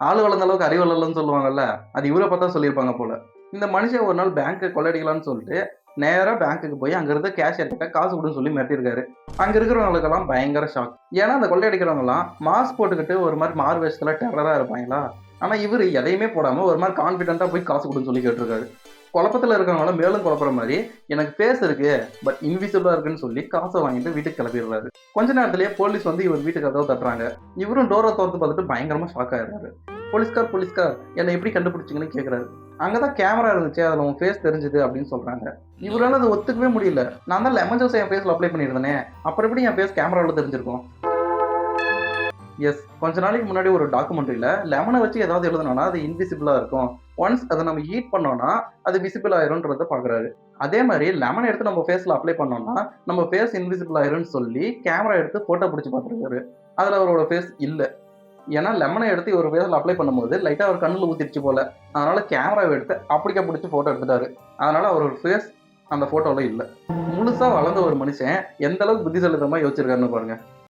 ஆளு வளர்ந்த அளவுக்கு அறிவு வளரலன்னு சொல்லுவாங்கல்ல. அது இவர பார்த்தா சொல்லியிருப்பாங்க போல. இந்த மனுஷன் ஒரு நாள் பேங்க்க கொள்ளையடிக்கலான்னு சொல்லிட்டு, நேரா பேங்க்குக்கு போய் அங்க இருந்த கேஷியர் கிட்ட காசு குடுன்னு சொல்லி மிரட்டியிருக்காரு. அங்க இருக்கிறவங்களுக்கெல்லாம் பயங்கர ஷாக். ஏன்னா, அந்த கொள்ளையடிக்கிறவங்கலாம் மாஸ்க் போட்டுக்கிட்டு ஒரு மாரி மாறு வேஷத்துல டெரரா இருப்பாய்ங்களா. ஆனா, இவரு எதையுமே போடாம ஒரு மாரி கான்ஃபிடென்ட்டா போய் காசு குடுன்னு சொல்லி கேட்டிருக்காரு. குழப்பத்துல இருக்கிறவங்கள மேலும் குழப்புற மாரி, எனக்கு ஃபேஸ் இருக்கு. பட் இன்விசிபிளா இருக்குன்னு சொல்லி காச வாங்கிட்டு வீட்டுக்கு கிளம்பிடுறாரு. கொஞ்ச நேரத்திலேயே போலீஸ் வந்து இவர் வீட்டு கதவ தட்டுறாங்க. இவரும் டோர தொறந்து பார்த்துட்டு பயங்கரமா ஷாக் ஆயிடுறாரு. "போலீஸ்கார், போலீஸ்கார் என்ன எப்படி கண்டுபிடிச்சீங்கன்னு?" கேட்கிறாரு. "அங்க தான் கேமரா இருந்துச்சு. அதுல உன் ஃபேஸ் தெரிஞ்சது" அப்படின்னு சொல்றாங்க. இவரால அத ஒத்துக்கவே முடியல. "நான் தான் லெமன் ஜூஸ என் ஃபேஸ்ல அப்ளை பண்ணியிருந்தேனே. அப்புறம் எப்படி என் ஃபேஸ் கேமராவுல தெரிஞ்சிருக்கும்?" எஸ். கொஞ்ச நாளைக்கு முன்னாடி ஒரு டாக்குமெண்ட்ரில லெமன வச்சு ஏதாவது எழுதுனோம்னா, அது இன்விசிபிளா இருக்கும். ஒன்ஸ் அத நம்ம ஹீட் பண்ணோம்னா, அது விசிபிள் ஆயிரும்ன்றத பார்க்குறாரு. அதே மாரி லெமன எடுத்து நம்ம ஃபேஸ்ல அப்ளை பண்ணோம்னா, நம்ம ஃபேஸ் இன்விசிபிள் ஆயிரும்னு சொல்லி கேமரா எடுத்து ஃபோட்டோ புடிச்சு பார்த்துருக்காரு. அதுல அவரோட ஃபேஸ் இல்ல. ஏன்னா லெமன எடுத்து இவர் ஃபேஸ்ல அப்ளை பண்ணும்போது, லைட்டா அவர் கண்ணுல ஊத்திருச்சு போல. அதனால கேமராவ எடுத்து அப்படிக்கா புடிச்சு ஃபோட்டோ எடுத்துட்டாரு. அதனால அவரோட ஃபேஸ் அந்த ஃபோட்டோல இல்ல. முழுசா வளர்ந்த ஒரு மனுஷன் எந்த அளவுக்கு புத்திசாலித்தனமா யோசிச்சிருக்காருன்னு பாருங்க.